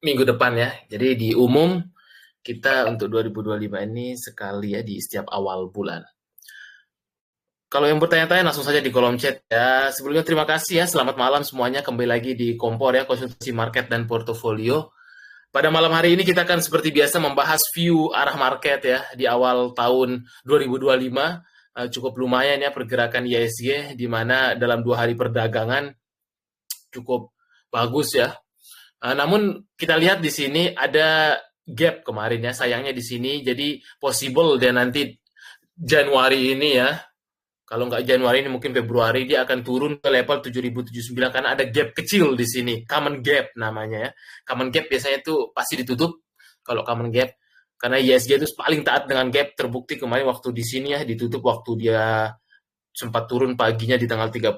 minggu depan ya. Jadi di umum kita untuk 2025 ini sekali ya di setiap awal bulan. Kalau yang bertanya-tanya langsung saja di kolom chat ya. Sebelumnya terima kasih ya. Selamat malam semuanya. Kembali lagi di Kompor ya, konsultasi market dan portofolio. Pada malam hari ini kita akan seperti biasa membahas view arah market ya di awal tahun 2025. Cukup lumayan ya pergerakan ISG di mana dalam 2 hari perdagangan cukup bagus ya. Namun kita lihat di sini ada gap kemarin ya, sayangnya di sini. Jadi possible dan nanti Januari ini ya, kalau nggak Januari ini mungkin Februari dia akan turun ke level 7.079 karena ada gap kecil di sini, common gap namanya ya. Common gap biasanya itu pasti ditutup kalau common gap karena ISG itu paling taat dengan gap, terbukti kemarin waktu di sini ya ditutup waktu dia sempat turun paginya di tanggal 30.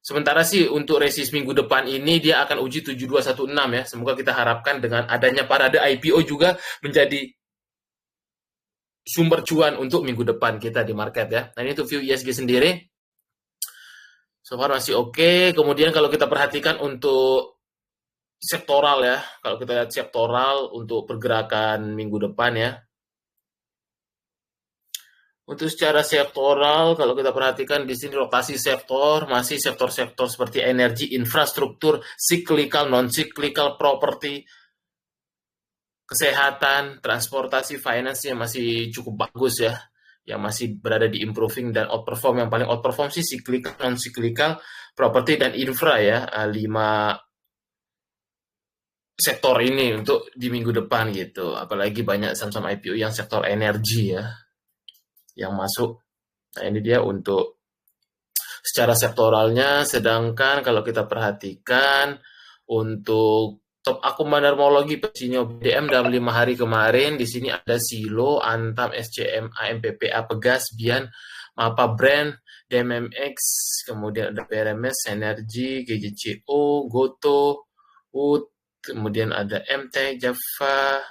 Sementara sih untuk resist minggu depan ini dia akan uji 7216 ya. Semoga kita harapkan dengan adanya parade IPO juga menjadi sumber cuan untuk minggu depan kita di market ya. Nah ini untuk view ISG sendiri. So far masih oke. Kemudian kalau kita perhatikan untuk sektoral ya. Kalau kita lihat sektoral untuk pergerakan minggu depan ya. Untuk secara sektoral, kalau kita perhatikan di sini rotasi sektor, masih sektor-sektor seperti energi, infrastruktur, cyclical, non-cyclical, property, kesehatan, transportasi, finance yang masih cukup bagus ya, yang masih berada di improving dan outperform. Yang paling outperform sih cyclical, non-cyclical, property, dan infra ya, 5 sektor ini untuk di minggu depan gitu. Apalagi banyak saham-saham IPO yang sektor energi ya, yang masuk. Nah ini dia untuk secara sektoralnya, sedangkan kalau kita perhatikan untuk top akun bandarmologi Pesino BDM dalam 5 hari kemarin, di sini ada Silo, Antam, SCM, AMPPA, Pegas, Bian, Mapa Brand, DMMX, kemudian ada PRMS, Energi, GJCO, Goto, UT, kemudian ada MT, Java,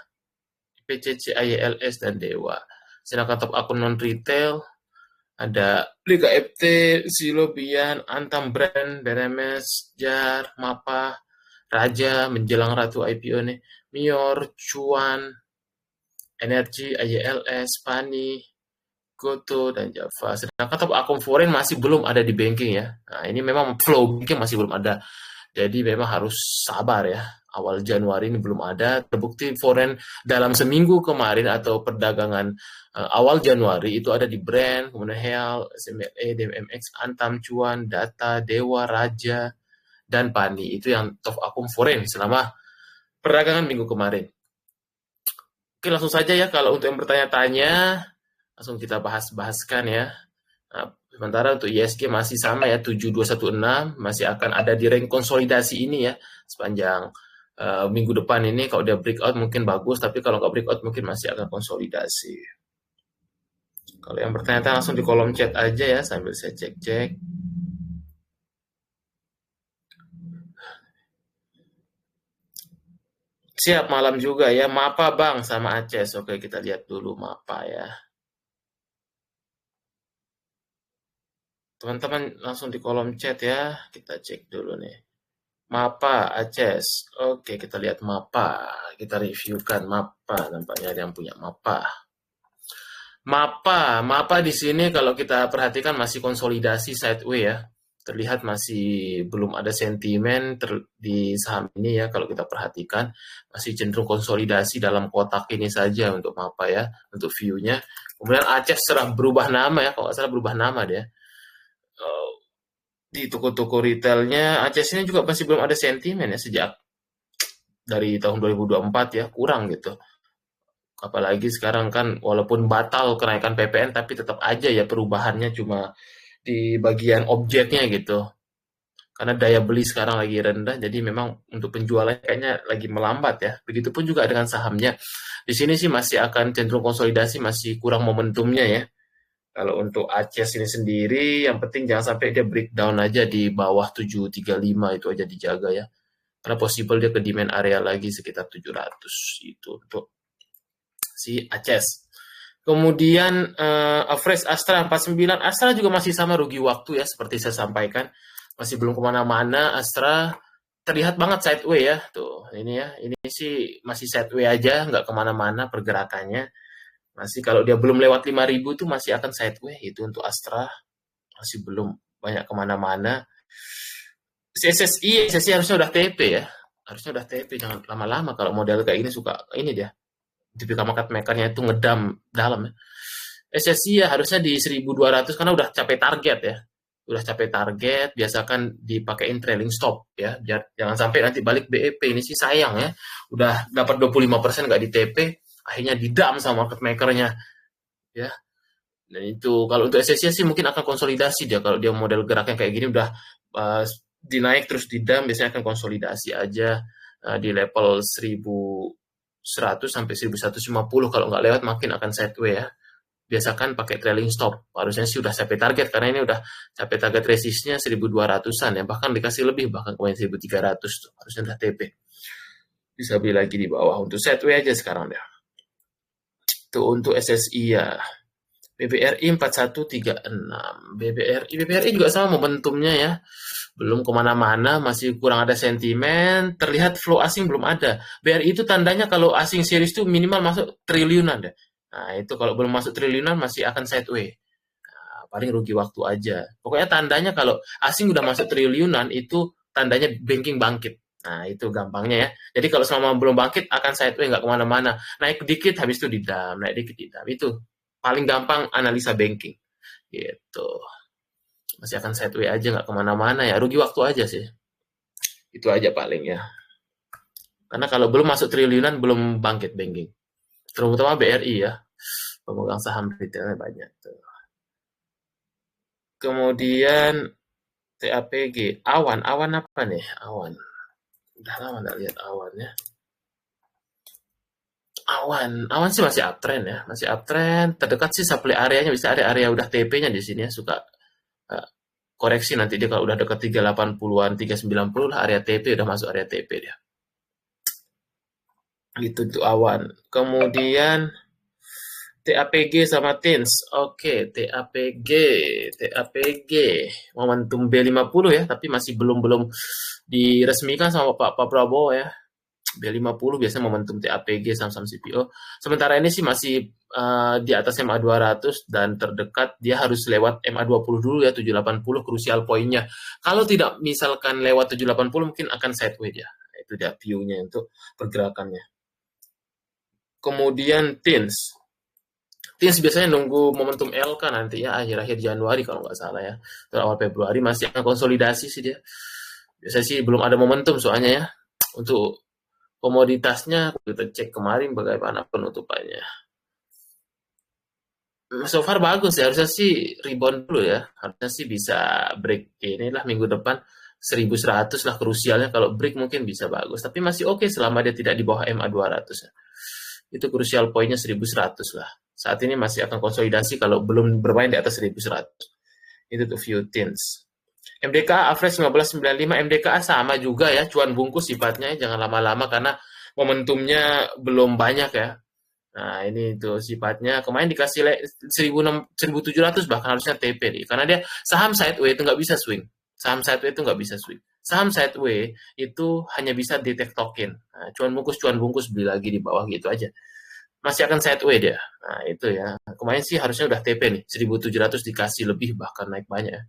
PCC, ILS, dan Dewa. Sedangkan top akun non-retail, ada Liga FT, Silo, Bian, Antam Brand, BRMS, JAR, Mapa, Raja, menjelang Ratu IPO nih, Mior, Cuan, Energi, ILS, Pani, Goto, dan Java. Sedangkan top akun foreign masih belum ada di banking ya. Nah ini memang flow banking masih belum ada. Jadi memang harus sabar ya. Awal Januari ini belum ada. Terbukti foreign dalam seminggu kemarin atau perdagangan awal Januari itu ada di Brand, kemudian Heal, SMLE, DMMX, Antam, Cuan, Data, Dewa, Raja, dan Pani. Itu yang top akun foreign selama perdagangan minggu kemarin. Oke langsung saja ya kalau untuk yang bertanya-tanya langsung kita bahas-bahaskan ya. Nah, sementara untuk ISG masih sama ya 7216 masih akan ada di rank konsolidasi ini ya sepanjang minggu depan ini. Kalau dia breakout mungkin bagus, tapi kalau nggak breakout mungkin masih akan konsolidasi. Kalau yang bertanya-tanya langsung di kolom chat aja ya sambil saya cek-cek. Siap malam juga ya. Mapa Bang sama Aceh. Oke kita lihat dulu Mapa ya. Teman-teman langsung di kolom chat ya. Kita cek dulu nih. Mapa Aceh. Oke, kita lihat Mapa. Kita reviewkan Mapa. Tampaknya ada yang punya Mapa. Mapa di sini kalau kita perhatikan masih konsolidasi sideways ya. Terlihat masih belum ada sentimen di saham ini ya. Kalau kita perhatikan masih cenderung konsolidasi dalam kotak ini saja untuk Mapa ya. Untuk view-nya. Kemudian Aceh serah berubah nama ya. Kalau nggak salah berubah nama dia. Di toko-toko retailnya Aceh ini juga masih belum ada sentimen ya sejak dari tahun 2024 ya, kurang gitu. Apalagi sekarang kan walaupun batal kenaikan PPN tapi tetap aja ya perubahannya cuma di bagian objeknya gitu. Karena daya beli sekarang lagi rendah, jadi memang untuk penjualan kayaknya lagi melambat ya. Begitupun juga dengan sahamnya. Di sini sih masih akan cenderung konsolidasi, masih kurang momentumnya ya. Kalau untuk Aceh ini sendiri, yang penting jangan sampai dia breakdown aja di bawah 735 itu aja dijaga ya. Karena possible dia ke demand area lagi sekitar 700 itu untuk si Aceh. Kemudian Fresh Astra 49, Astra juga masih sama rugi waktu ya seperti saya sampaikan. Masih belum kemana-mana Astra. terlihat banget sideway ya, tuh ini ya, ini sih masih sideway aja, nggak kemana-mana pergerakannya. Masih kalau dia belum lewat 5.000 tuh masih akan sideway, itu untuk Astra, masih belum banyak kemana-mana. SSI harusnya udah TP ya, harusnya udah TP, jangan lama-lama kalau model kayak ini suka, ini dia, tipikal market makernya itu ngedam dalam ya. SSI ya harusnya di 1.200 karena udah capai target ya. Udah capai target, biasakan dipakein trailing stop ya, biar jangan sampai nanti balik BEP. Ini sih sayang ya. Udah dapat 25% nggak di TP, akhirnya didam sama market makernya ya. Dan itu kalau untuk SSI sih mungkin akan konsolidasi dia, kalau dia model geraknya kayak gini udah dinaik terus didam, biasanya akan konsolidasi aja di level 1.100 sampai 1.150, kalau nggak lewat makin akan sideway ya. Biasakan pakai trailing stop. Harusnya sih udah sampai target karena ini udah sampai target resistnya 1.200-an ya, bahkan dikasih lebih, bahkan kemarin 1.300 tuh. Harusnya udah TP. Bisa beli lagi di bawah untuk sideway aja sekarang deh. Itu untuk SSI ya. BBRI 4136. BBRI juga sama momentumnya ya. Belum kemana-mana, masih kurang ada sentimen. Terlihat flow asing belum ada. BRI itu tandanya kalau asing series itu minimal masuk triliunan deh. Nah, itu kalau belum masuk triliunan masih akan sideway. Nah, paling rugi waktu aja. Pokoknya tandanya kalau asing udah masuk triliunan itu tandanya banking bangkit. Nah, itu gampangnya ya. Jadi kalau selama belum bangkit akan sideway, nggak kemana-mana. Naik dikit habis itu didam, naik dikit didam. Itu paling gampang analisa banking. Gitu. Masih akan sideway aja, nggak kemana-mana ya. Rugi waktu aja sih. Itu aja paling ya. Karena kalau belum masuk triliunan, belum bangkit banking. Terutama BRI ya. Pemegang saham retailnya banyak tuh. Kemudian TAPG, awan apa nih? Awan. Udah lama nggak lihat awan ya. Awan sih masih uptrend ya, masih uptrend. Terdekat sih supply areanya bisa area udah TP-nya di sini ya, suka koreksi nanti dia kalau udah dekat 380-an, 390 lah area TP, udah masuk area TP dia. Gitu tuh awan. Kemudian TAPG sama TINS. Oke, TAPG. Momentum B50 ya, tapi masih belum diresmikan sama Pak Prabowo ya. B50 biasanya momentum TAPG saham-saham CPO. Sementara ini sih masih di atas MA200 dan terdekat dia harus lewat MA20 dulu ya, 780 krusial poinnya. Kalau tidak misalkan lewat 780 mungkin akan sideway dia. Itu dia view-nya untuk pergerakannya. Kemudian TINS biasanya nunggu momentum LK nanti ya, akhir-akhir Januari kalau nggak salah ya. Atau awal Februari masih akan konsolidasi sih dia. Biasanya sih belum ada momentum soalnya ya. Untuk komoditasnya kita cek kemarin bagaimana penutupannya. So far bagus ya, harusnya sih rebound dulu ya. Harusnya sih bisa break inilah minggu depan 1.100 lah krusialnya. Kalau break mungkin bisa bagus, tapi masih oke selama dia tidak di bawah MA200 ya. Itu krusial poinnya 1.100 lah. Saat ini masih akan konsolidasi kalau belum bermain di atas 1.100. Itu tuh view TINS. MDKA average 1595, MDKA sama juga ya, cuan bungkus sifatnya, jangan lama-lama karena momentumnya belum banyak ya. Nah, ini tuh sifatnya. Kemarin dikasih 1.700 bahkan harusnya TP nih. Karena dia saham sideway itu nggak bisa swing. Saham sideway itu nggak bisa swing. Saham sideway itu hanya bisa detect token. Nah, cuan bungkus beli lagi di bawah gitu aja. Masih akan sideway dia. Nah, itu ya. Kemarin sih harusnya udah TP nih. 1.700 dikasih lebih bahkan naik banyak.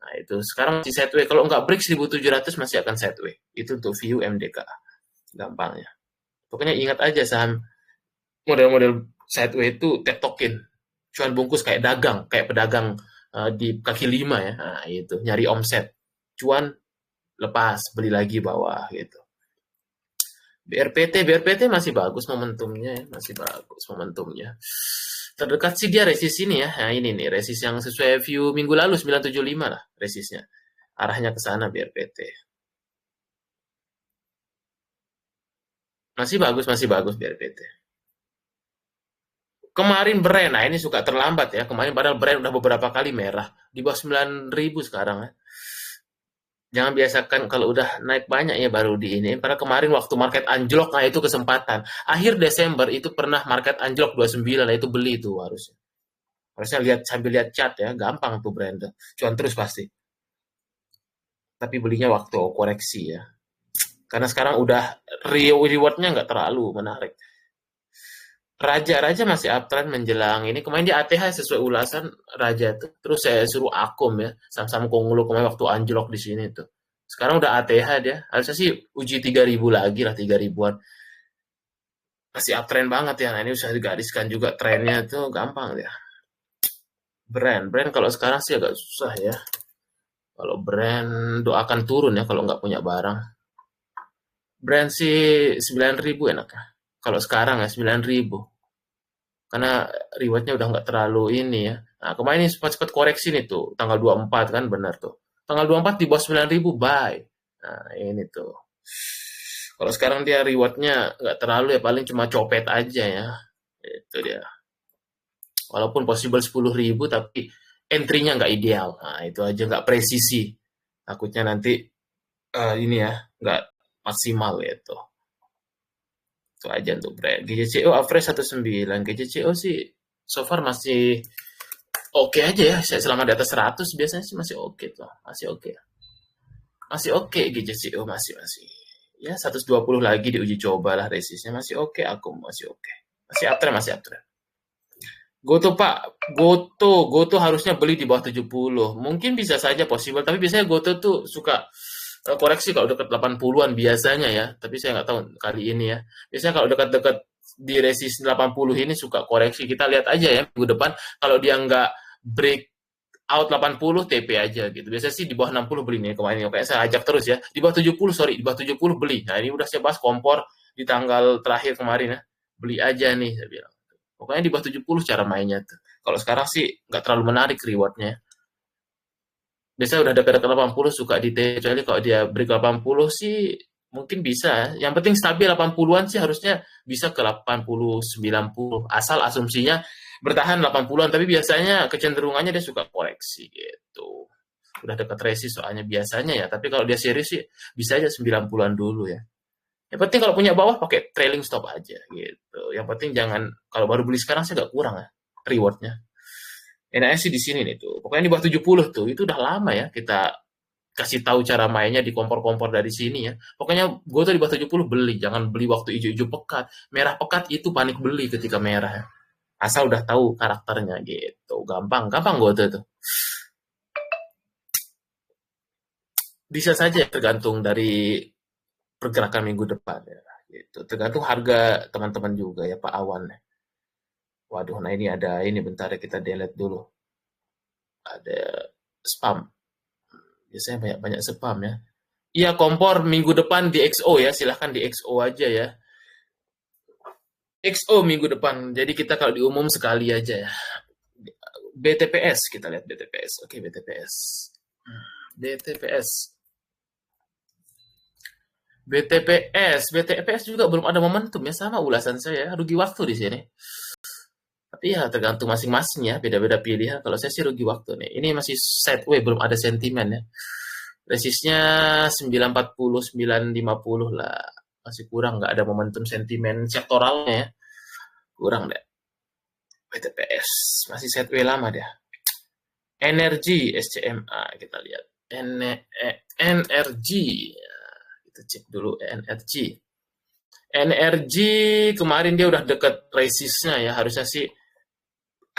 Nah, itu sekarang masih sideway. Kalau nggak break 1.700 masih akan sideway. Itu untuk view MDK. Gampangnya. Pokoknya ingat aja saham model-model sideway itu tektokin. Cuan bungkus kayak dagang, kayak pedagang di kaki lima ya. Nah, itu nyari omset. Cuan lepas, beli lagi bawah gitu. BRPT masih bagus momentumnya ya, masih bagus momentumnya. Terdekat sih dia resist ini ya. Nah, ini nih resist yang sesuai view minggu lalu 975 lah resistnya. Arahnya ke sana BRPT. Masih bagus BRPT. Kemarin brand, nah ini suka terlambat ya. Kemarin padahal brand udah beberapa kali merah. Di bawah 9.000 sekarang ya. Jangan biasakan kalau udah naik banyak ya baru di ini. Padahal kemarin waktu market anjlok, nah itu kesempatan. Akhir Desember itu pernah market anjlok 29, nah itu beli itu harusnya. Harusnya sambil lihat chart ya, gampang tuh brand. Cuan terus pasti. Tapi belinya waktu koreksi ya. Karena sekarang udah reward-nya nggak terlalu menarik. Raja masih uptrend menjelang ini. Kemarin di ATH sesuai ulasan Raja tuh. Terus saya suruh akum ya. Sam-sam Konglo kemarin waktu anjlok di sini tuh. Sekarang udah ATH dia. Harusnya sih uji 3.000 lagi lah, 3.000-an. Masih uptrend banget ya. Nah, ini usah digariskan juga trennya tuh gampang ya. Brand kalau sekarang sih agak susah ya. Kalau brand doakan turun ya kalau nggak punya barang. Brand sih 9.000 enak ya. Kalau sekarang ya 9.000. Karena rewardnya udah nggak terlalu ini ya. Nah, kemarin ini sempat koreksi nih tuh, tanggal 24 kan benar tuh. Tanggal 24 di bawah 9.000 buy. Nah, ini tuh. Kalau sekarang dia rewardnya nggak terlalu ya, paling cuma copet aja ya. Itu dia. Walaupun possible 10.000 tapi entry-nya nggak ideal. Nah, itu aja nggak presisi. Takutnya nanti ini ya, nggak maksimal gitu. Itu aja untuk brand. GJCO average 19. GJCO sih so far masih oke aja ya. Saya selama di atas 100 biasanya sih masih oke tuh. Masih oke. Masih oke GJCO masih. Ya 120 lagi diuji coba lah resistnya masih oke, aku masih oke. Masih uptrend. Goto Pak, Goto harusnya beli di bawah 70. Mungkin bisa saja possible, tapi biasanya Goto tuh suka koreksi kalau dekat 80-an biasanya ya. Tapi saya nggak tahu kali ini ya. Biasanya kalau dekat-dekat di resist 80 ini suka koreksi. Kita lihat aja ya minggu depan. Kalau dia nggak break out 80 TP aja gitu. Biasanya sih di bawah 60 beli nih kemarin. Kayak saya ajak terus ya. Di bawah 70, sorry. Di bawah 70 beli. Nah ini udah saya bahas kompor di tanggal terakhir kemarin ya. Beli aja nih saya bilang. Pokoknya di bawah 70 cara mainnya tuh. Kalau sekarang sih nggak terlalu menarik rewardnya. Biasanya udah dekat-dekat 80 suka di kecuali kalau dia break 80 sih mungkin bisa. Yang penting stabil 80-an sih harusnya bisa ke 80 90 asal asumsinya bertahan 80-an tapi biasanya kecenderungannya dia suka koreksi gitu. Udah dekat resist soalnya biasanya ya, tapi kalau dia serius sih bisa aja 90-an dulu ya. Yang penting kalau punya bawah pakai trailing stop aja gitu. Yang penting jangan kalau baru beli sekarang sih agak kurang ya rewardnya. Enaknya sih di sini nih tuh. Pokoknya di bawah 70 tuh. Itu udah lama ya kita kasih tahu cara mainnya di kompor-kompor dari sini ya. Pokoknya gue tuh di bawah 70 beli. Jangan beli waktu hijau-hijau pekat. Merah pekat itu panik beli ketika merah ya. Asal udah tahu karakternya gitu. Gampang gue tuh. Bisa saja tergantung dari pergerakan minggu depan ya. Gitu. Tergantung harga teman-teman juga ya Pak Awan. Waduh, nah ini ada ini bentar ya kita delete dulu. Ada spam. Biasanya banyak-banyak spam ya. Iya, kompor minggu depan di XO ya. Silahkan di XO aja ya. XO minggu depan. Jadi kita kalau diumum sekali aja ya. BTPS kita lihat BTPS. Oke, BTPS. BTPS. BTPS juga belum ada momentum ya sama ulasan saya. Rugi waktu di sini. Tapi ya tergantung masing-masing ya, beda-beda pilihan. Kalau saya sih rugi waktu nih. Ini masih sideways, belum ada sentimen ya. Resistnya 940, 950 lah. Masih kurang, nggak ada momentum sentimen sektoralnya ya. Kurang deh. BTPS, masih sideways lama deh. Energi, SCMA, kita lihat. Energi. Kita cek dulu energi. Energi kemarin dia udah deket resistnya ya. Harusnya sih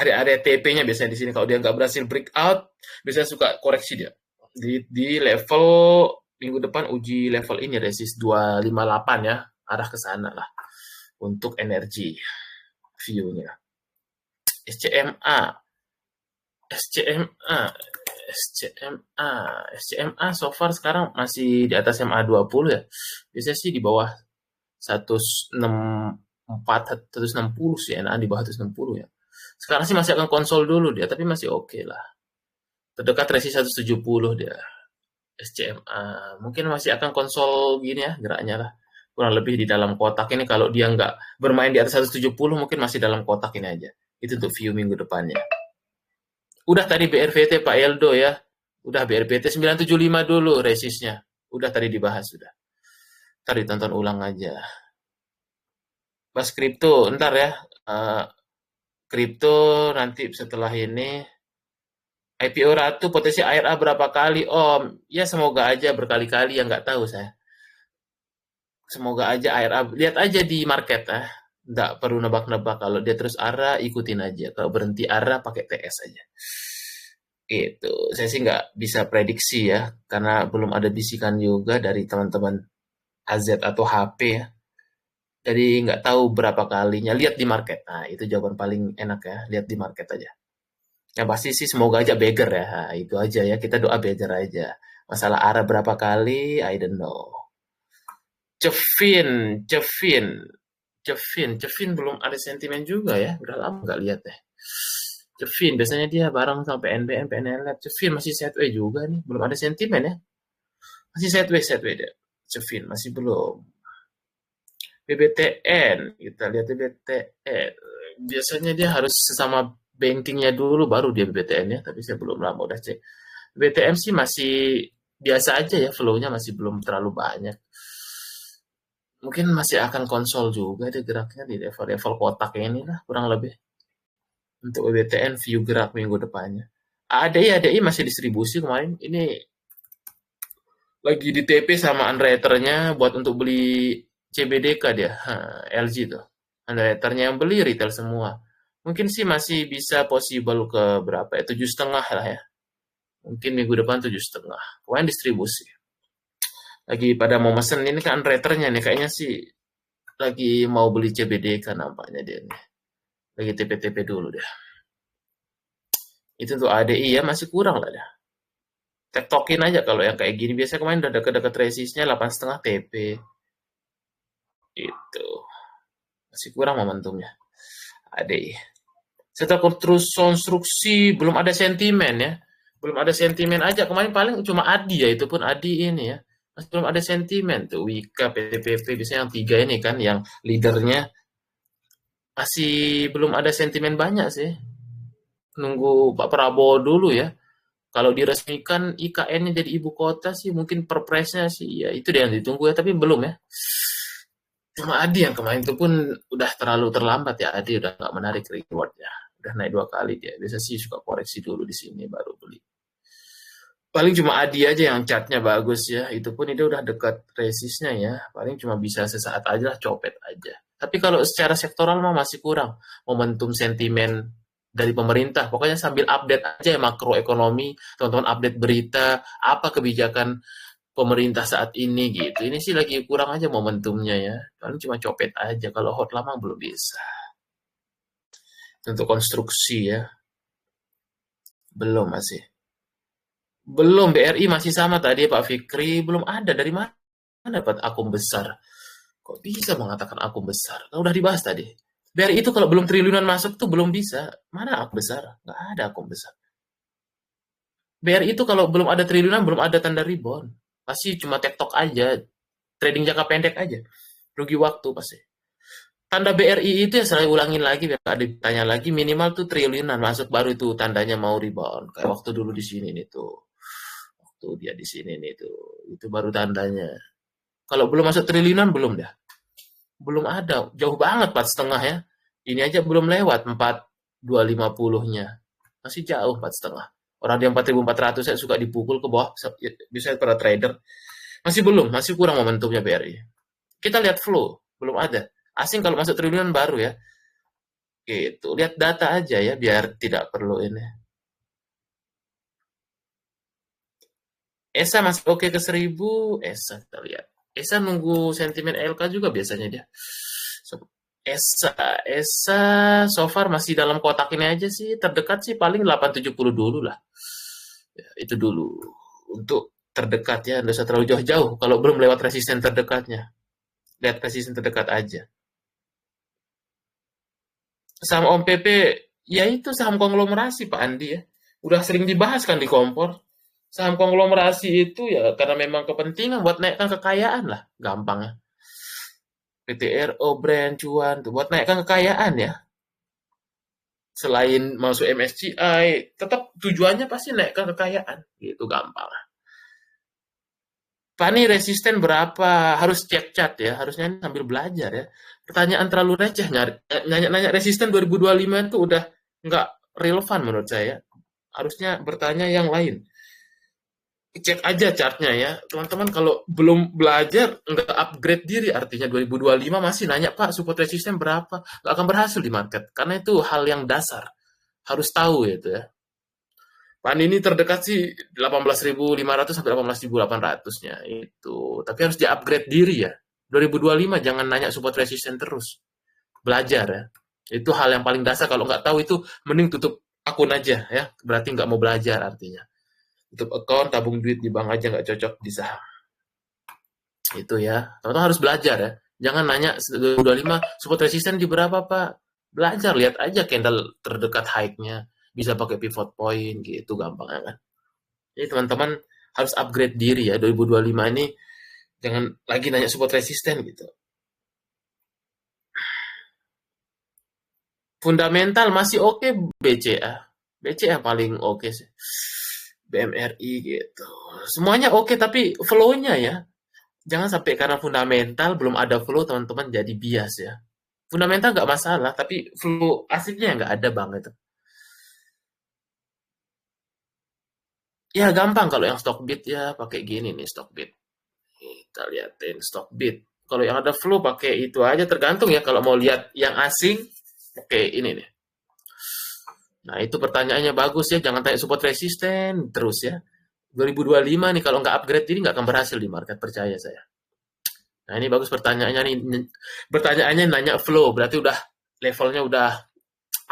area TP-nya biasanya di sini kalau dia nggak berhasil breakout biasanya suka koreksi dia di level minggu depan uji level ini resist 258 ya, arah ke sana lah untuk energi view-nya. SCMA so far sekarang masih di atas MA20 ya. Biasanya sih di bawah 164 160 sih, enakan di bawah 160 ya. Sekarang sih masih akan konsol dulu dia, tapi masih oke lah. Terdekat resist 170 dia. SCMA. Mungkin masih akan konsol gini ya geraknya lah. Kurang lebih di dalam kotak ini kalau dia nggak bermain di atas 170 mungkin masih dalam kotak ini aja. Itu untuk view minggu depannya. Udah tadi BRVT Pak Eldo ya. Udah BRVT 975 dulu resistnya. Udah tadi dibahas sudah. Ntar ditonton ulang aja. Pas kripto, ntar ya. Kripto nanti setelah ini IPO Ratu potensi IRA berapa kali? Oh, ya semoga aja berkali-kali yang nggak tahu saya. Semoga aja ARA, lihat aja di market ah. Nggak perlu nebak-nebak. Kalau dia terus ARA, ikutin aja. Kalau berhenti ARA, pakai TS aja. Gitu. Saya sih nggak bisa prediksi ya, karena belum ada bisikan juga dari teman-teman AZ atau HP ya. Jadi nggak tahu berapa kalinya. Lihat di market. Nah, itu jawaban paling enak ya. Lihat di market aja. Yang pasti sih semoga aja beggar ya. Nah, itu aja ya. Kita doa beggar aja. Masalah ARA berapa kali, I don't know. Cevin, Cevin, Cevin belum ada sentimen juga ya. Udah lama nggak lihat deh. Cevin biasanya dia bareng sama PNBM, PNL. Cevin masih sideways juga nih. Belum ada sentimen ya. Masih sideways deh. Cevin masih belum. BBTN, kita lihat BBTN. Biasanya dia harus sesama bankingnya dulu baru dia BBTN ya. Tapi saya belum lama udah cek. BTM sih masih biasa aja ya, flow-nya masih belum terlalu banyak. Mungkin masih akan konsol juga dia geraknya di level-level kotak ini lah kurang lebih. Untuk BBTN view gerak minggu depannya. ADI masih distribusi kemarin. Ini lagi di TP sama underwriter-nya buat untuk beli CBDK dia. LG tuh. Underwriter-nya yang beli retail semua. Mungkin sih masih bisa possible ke berapa ya? 7,5 lah ya. Mungkin minggu depan 7,5. Pokoknya distribusi. Lagi pada mau mesen ini kan underwriter-nya nih. Kayaknya sih lagi mau beli CBDK nampaknya dia nih. Lagi TP-TP dulu deh. Itu untuk ADI ya masih kurang lah dah. Tektokin aja kalau yang kayak gini. Biasanya kemarin udah deket-deket resistnya 8,5 TP. Itu. Masih kurang momentumnya. ADI. Setelah konstruksi belum ada sentimen ya. Belum ada sentimen aja. Kemarin paling cuma ADI ya. Itu pun ADI ini ya. Masih belum ada sentimen tuh. Wika, PTPP. Biasanya yang tiga ini kan. Yang leadernya. Masih belum ada sentimen banyak sih. Nunggu Pak Prabowo dulu ya. Kalau diresmikan IKN-nya jadi ibu kota sih mungkin perpresnya sih ya itu dia yang ditunggu ya tapi belum ya. Cuma Adi yang kemarin itu pun udah terlalu terlambat ya Adi udah nggak menarik rewardnya. Udah naik 2 kali dia. Biasa sih suka koreksi dulu di sini baru beli. Paling cuma Adi aja yang catnya bagus ya. Itu pun itu udah dekat resistnya ya. Paling cuma bisa sesaat aja lah copet aja. Tapi kalau secara sektoral mah masih kurang momentum sentimen dari pemerintah. Pokoknya sambil update aja ya makroekonomi, teman-teman update berita, apa kebijakan pemerintah saat ini gitu. Ini sih lagi kurang aja momentumnya ya. Paling cuma copet aja. Kalau hot lama belum bisa. Untuk konstruksi ya. Belum masih. Belum, BRI masih sama tadi Pak Fikri. Belum ada. Dari mana dapat akun besar? Kok bisa mengatakan akun besar? Kan udah dibahas tadi. BRI itu kalau belum triliunan masuk tuh belum bisa. Mana akun besar? Nggak ada akun besar. BRI itu kalau belum ada triliunan, belum ada tanda rebound. Pasti cuma tektok aja. Trading jangka pendek aja. Rugi waktu pasti. Tanda BRI itu ya selalu ulangin lagi, biar nggak ditanya lagi, minimal tuh triliunan masuk, baru itu tandanya mau rebound. Kayak waktu dulu di sini nih tuh. Waktu dia di sini nih tuh. Itu baru tandanya. Kalau belum masuk triliunan, belum dah. Belum ada. Jauh banget 4,5 ya. Ini aja belum lewat 4,250-nya. Masih jauh 4,5. Orang dia 4.400 saya suka dipukul ke bawah. Biasanya para trader. Masih belum. Masih kurang momentumnya BRI. Kita lihat flow. Belum ada. Asing kalau masuk triliunan baru ya. Gitu. Lihat data aja ya. Biar tidak perlu ini. ESA masih oke ke 1.000. ESA kita lihat. ESA nunggu sentimen LK juga biasanya dia. ESA so far masih dalam kotak ini aja sih. Terdekat sih paling 870 dulu lah. Ya, itu dulu. Untuk terdekat ya. Nggak usah terlalu jauh-jauh. Kalau belum lewat resisten terdekatnya. Lihat resisten terdekat aja. Saham Om PP, ya itu saham konglomerasi Pak Andi ya. Udah sering dibahas kan di kompor. Saham konglomerasi itu ya karena memang kepentingan buat naikkan kekayaan lah. Gampangnya. PTRO, brand, cuan, tuh buat naikkan kekayaan ya. Selain masuk MSCI, tetap tujuannya pasti naikkan kekayaan. Gitu gampang. Pak ini resisten berapa? Harus cek cat ya. Harusnya sambil belajar ya. Pertanyaan terlalu receh. Nanya resisten 2025 itu udah nggak relevan menurut saya. Harusnya bertanya yang lain. cek aja chartnya ya. Teman-teman kalau belum belajar, nggak upgrade diri, artinya 2025 masih nanya, Pak, support resisten berapa? Nggak akan berhasil di market. Karena itu hal yang dasar. Harus tahu itu ya. Pan ini terdekat sih 18.500 sampai 18.800-nya itu. Tapi harus di-upgrade diri ya. 2025 jangan nanya support resisten terus. Belajar ya. Itu hal yang paling dasar. Kalau nggak tahu itu mending tutup akun aja ya. Berarti nggak mau belajar artinya. Tutup account, tabung duit di bank aja nggak cocok di saham. Itu ya. Teman-teman harus belajar ya. Jangan nanya 2025 support resisten di berapa, Pak? Belajar, lihat aja candle terdekat high-nya. Bisa pakai pivot point gitu gampang kan. Jadi teman-teman harus upgrade diri ya. 2025 ini jangan lagi nanya support resisten gitu. Fundamental masih oke BCA. BCA paling oke sih. BMRI gitu. Semuanya oke tapi flow-nya ya. Jangan sampai karena fundamental belum ada flow teman-teman jadi bias ya. Fundamental nggak masalah tapi flow asiknya nggak ada bang itu. Ya gampang kalau yang stock bid ya pakai gini nih stock bid. Kita liatin stock bid. Kalau yang ada flow pakai itu aja tergantung ya kalau mau lihat yang asing pakai ini nih. Nah, itu pertanyaannya bagus ya, jangan tanya support resisten terus ya. 2025 nih kalau nggak upgrade ini nggak akan berhasil di market, percaya saya. Nah, ini bagus pertanyaannya nih. Pertanyaannya nanya flow, berarti udah levelnya udah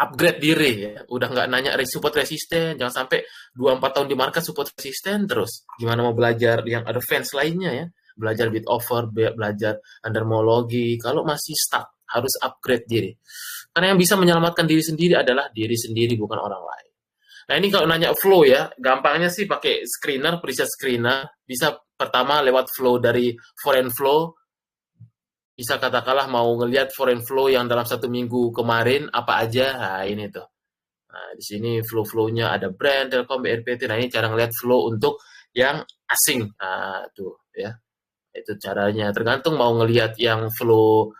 upgrade diri ya. Udah nggak nanya support resisten, jangan sampai 2-4 tahun di market support resisten terus. Gimana mau belajar yang ada fans lainnya ya. Belajar bid over, belajar undermologi. Kalau masih stuck, harus upgrade diri. Karena yang bisa menyelamatkan diri sendiri adalah diri sendiri, bukan orang lain. Nah ini kalau nanya flow ya, gampangnya sih pakai screener, preset screener. Bisa pertama lewat flow dari foreign flow. Bisa katakanlah mau ngelihat foreign flow yang dalam 1 minggu kemarin apa aja. Nah ini tuh. Nah di sini flow-flownya ada brand, Telkom, BRPT. Nah ini cara ngelihat flow untuk yang asing. Nah tuh ya. Itu caranya. Tergantung mau ngelihat yang flow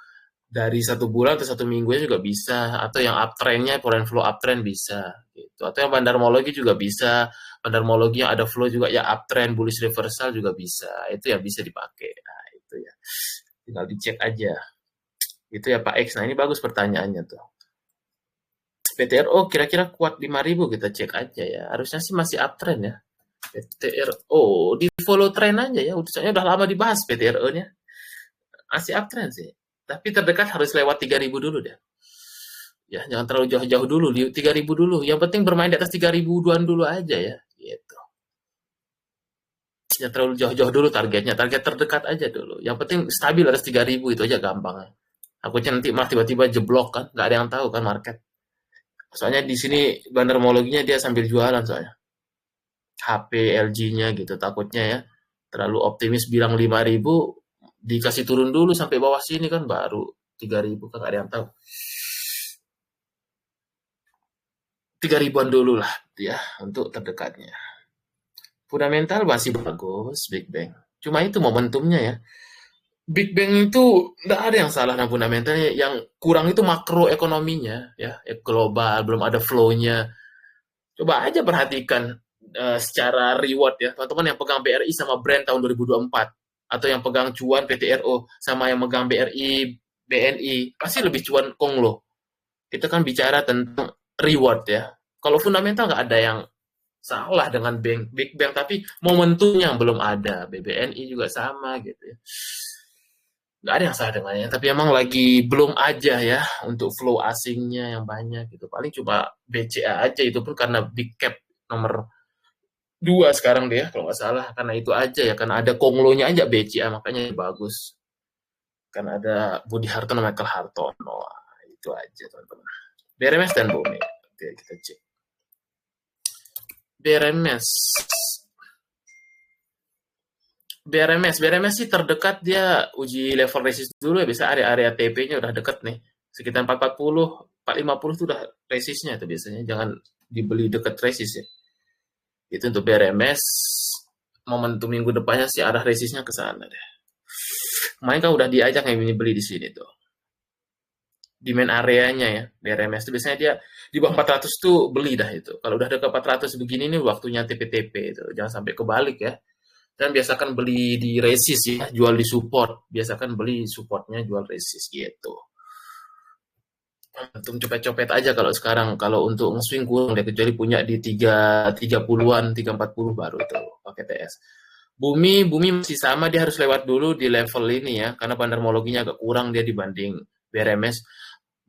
dari 1 bulan atau 1 minggunya juga bisa, atau yang uptrendnya foreign flow uptrend bisa gitu, atau yang bandarmologi juga bisa. Bandarmologi yang ada flow juga ya uptrend bullish reversal juga bisa, itu ya bisa dipakai. Nah itu ya tinggal dicek aja itu ya Pak X. Nah ini bagus pertanyaannya tuh. PTRO kira-kira kuat 5.000, kita cek aja ya, harusnya sih masih uptrend ya. PTRO di follow trend aja ya, soalnya udah lama dibahas PTRO nya, masih uptrend sih. Tapi terdekat harus lewat 3.000 dulu deh. Ya, jangan terlalu jauh-jauh dulu, di 3.000 dulu. Yang penting bermain di atas 3.000-an dulu aja ya, gitu. Jangan terlalu jauh-jauh dulu targetnya, target terdekat aja dulu. Yang penting stabil atas 3.000 itu aja gampang. Takutnya nanti malah tiba-tiba jeblok kan, nggak ada yang tahu kan market. Soalnya di sini bandarmologinya dia sambil jualan soalnya. HP LG-nya gitu, takutnya ya. Terlalu optimis bilang 5.000, dikasih turun dulu sampai bawah sini kan baru 3.000 kan nggak ada yang tahu. 3.000-an dulu lah ya untuk terdekatnya. Fundamental masih bagus Big Bang. Cuma itu momentumnya ya. Big Bang itu nggak ada yang salah dengan fundamentalnya. Yang kurang itu makroekonominya ya, global belum ada flow-nya. Coba aja perhatikan secara reward ya, teman-teman yang pegang BRI sama Brand tahun 2024 atau yang pegang cuan PTRO sama yang megang BRI BNI pasti lebih cuan Konglo. Kita kan bicara tentang reward ya. Kalau fundamental nggak ada yang salah dengan Big Bang, tapi momentumnya belum ada. BBNI juga sama gitu ya. Nggak ada yang salah dengannya, tapi emang lagi belum aja ya untuk flow asingnya yang banyak gitu. Paling cuma BCA aja, itu pun karena big cap nomor 2 sekarang deh ya, kalau nggak salah. Karena itu aja ya, karena ada Konglonya aja BCA, makanya bagus. Karena ada Budi Hartono, Michael Hartono. Itu aja teman-teman. BRMS dan Bumi. Oke, kita cek. BRMS. BRMS sih terdekat dia uji level resist dulu ya, bisa area-area TP-nya udah deket nih. Sekitar 440, 450 itu udah resistnya itu biasanya. Jangan dibeli deket resist ya. Itu untuk BRMS. Momentum minggu depannya sih arah resistnya ke sana deh. Kemarin kan udah diajak yang ini beli di sini tuh. Demand areanya ya, BRMS itu biasanya dia di bawah 400 tuh beli dah itu. Kalau udah dekat 400 begini nih waktunya TP-TP itu. Jangan sampai kebalik ya. Dan biasakan beli di Resist ya, jual di support. Biasakan beli supportnya jual Resist gitu. Untung copet-copet aja kalau sekarang. Kalau untuk nge-swing kurang deh, kecuali punya di 330-an, 340 baru tuh pakai TS. Bumi masih sama, dia harus lewat dulu di level ini ya, karena pandermologinya agak kurang dia dibanding BRMS.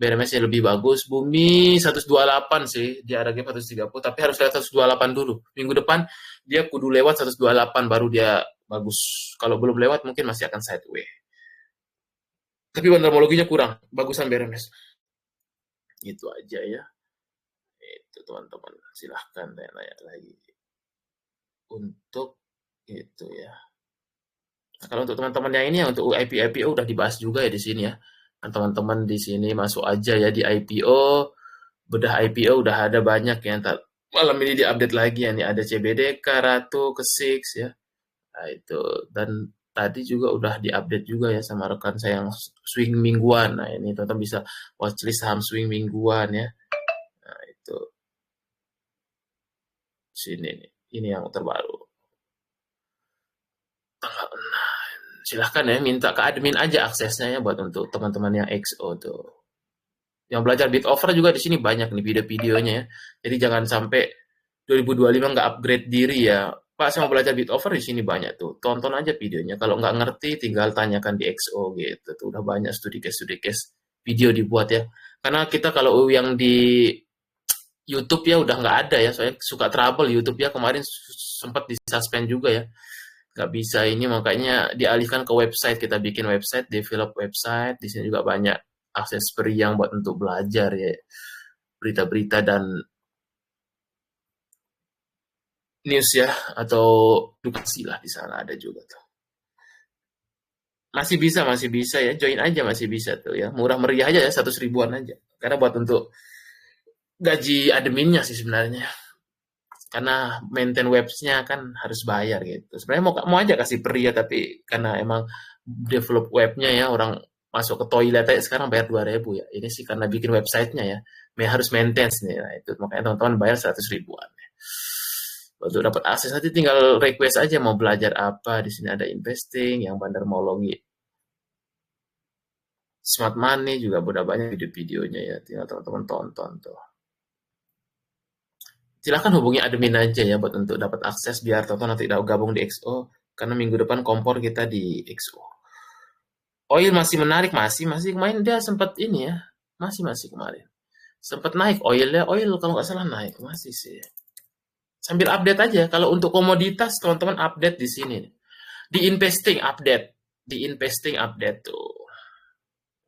BRMS-nya lebih bagus. Bumi 128 sih, dia ada gap 130, tapi harus lewat 128 dulu. Minggu depan dia kudu lewat 128 baru dia bagus. Kalau belum lewat mungkin masih akan sideway. Tapi pandermologinya kurang, bagusan BRMS. Itu aja ya. Itu teman-teman, silahkan tanya-tanya lagi. Untuk itu ya. Nah, kalau untuk teman-teman yang ini ya untuk IPO udah dibahas juga ya di sini ya. Nah, teman-teman di sini masuk aja ya di IPO, bedah IPO udah ada banyak ya. Ntar malam ini diupdate lagi ya nih ada CBDK, Ratu, Kesix ya. Nah, itu dan tadi juga udah diupdate juga ya sama rekan saya yang swing mingguan. Nah, ini teman-teman bisa watchlist saham swing mingguan ya. Nah, itu sini nih. Ini yang terbaru. Nah, silahkan ya minta ke admin aja aksesnya ya buat untuk teman-teman yang XO tuh. Yang belajar bit over juga di sini banyak nih video-videonya ya. Jadi jangan sampai 2025 nggak upgrade diri ya. Pak, saya mau belajar bit over di sini banyak tuh. Tonton aja videonya. Kalau nggak ngerti tinggal tanyakan di XO gitu. Tuh udah banyak studi case video dibuat ya. Karena kita kalau yang di YouTube ya udah nggak ada ya. Soalnya suka trouble YouTube ya kemarin sempat disuspend juga ya. Nggak bisa ini makanya dialihkan ke website. Kita bikin website, develop website. Di sini juga banyak akses free yang buat untuk belajar ya. Berita-berita dan news ya atau edukasi lah di sana ada juga tuh. Masih bisa ya, join aja masih bisa tuh ya. Murah meriah aja ya, 100 ribuan aja. Karena buat untuk gaji adminnya sih sebenarnya. Karena maintain websnya kan harus bayar gitu. Sebenarnya mau aja kasih pria tapi karena emang develop webnya ya orang masuk ke toilet aja sekarang bayar 2.000 ya. Ini sih karena bikin websitenya ya. Harus maintenance nih. Nah, itu makanya teman-teman bayar 100 ribuan. Untuk dapat akses nanti tinggal request aja mau belajar apa. Di sini ada investing, yang bandarmologi, smart money juga udah banyak video-videonya ya. Tinggal teman-teman tonton tuh. Silahkan hubungi admin aja ya buat untuk dapat akses biar teman-teman nanti gabung di XO. Karena minggu depan kompor kita di XO. Oil masih menarik, masih kemarin dia sempat ini ya. Masih kemarin. Sempat naik oilnya, kalau nggak salah naik, masih sih. Sambil update aja. Kalau untuk komoditas, teman-teman update di sini. Di investing update tuh.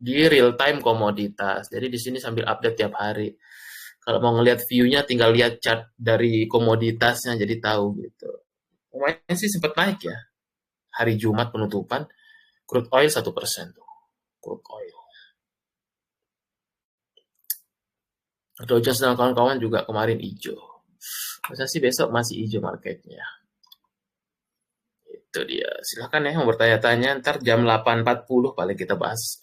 Di real time komoditas. Jadi di sini sambil update tiap hari. Kalau mau ngelihat view-nya, tinggal lihat chart dari komoditasnya, jadi tahu gitu. Kemarin sih sempat naik ya. Hari Jumat penutupan, crude oil 1% tuh. Crude oil. Dow Jones dan kawan-kawan juga kemarin hijau. Masa sih besok masih hijau marketnya. Itu dia. Silahkan ya mau bertanya-tanya. Ntar jam 8.40 paling kita bahas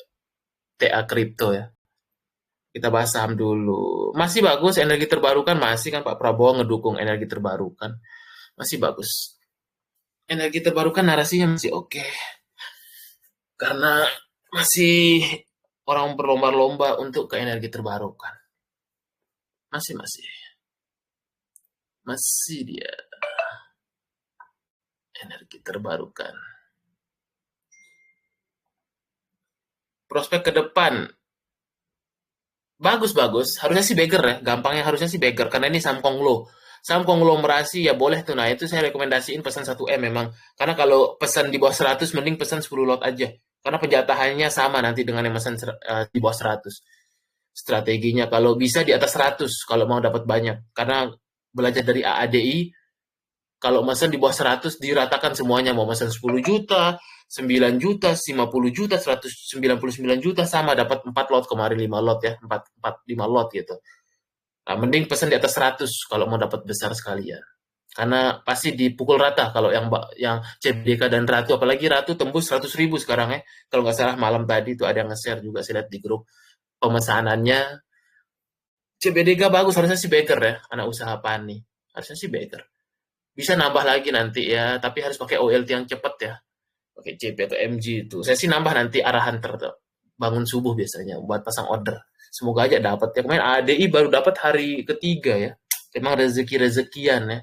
TA kripto ya. Kita bahas saham dulu. Masih bagus energi terbarukan. Masih kan Pak Prabowo ngedukung energi terbarukan. Masih bagus. Energi terbarukan narasinya masih oke. Karena masih orang berlomba-lomba untuk ke energi terbarukan. Masih dia energi terbarukan. Prospek ke depan bagus. Harusnya sih beggar ya. Gampangnya harusnya sih beggar karena ini saham konglomerasi ya boleh tuh. Nah, itu saya rekomendasiin pesan 1M memang. Karena kalau pesan di bawah 100 mending pesan 10 lot aja. Karena penjatahannya sama nanti dengan yang pesan di bawah 100. Strateginya kalau bisa di atas 100 kalau mau dapat banyak. Karena belajar dari AADI kalau pesan di bawah 100 diratakan semuanya mau pesan 10 juta, 9 juta, 50 juta, 199 juta sama dapat 4 lot kemarin 5 lot ya, 5 lot gitu. Nah, mending pesan di atas 100 kalau mau dapat besar sekalian. Karena pasti dipukul rata kalau yang CBDK dan Ratu, apalagi Ratu tembus 100.000 sekarang ya. Kalau nggak salah malam tadi tuh ada yang nge-share juga saya lihat di grup pemesanannya. CBDK bagus, harusnya sih Baker ya, anak usaha Pani. Harusnya sih Baker. Bisa nambah lagi nanti ya, tapi harus pakai OLT yang cepat ya. Pakai CP atau MG itu. Saya sih nambah nanti arahan bangun subuh biasanya buat pasang order. Semoga aja dapat ya. Kemarin ADI baru dapat hari ketiga ya. Emang rezeki-rezekian ya.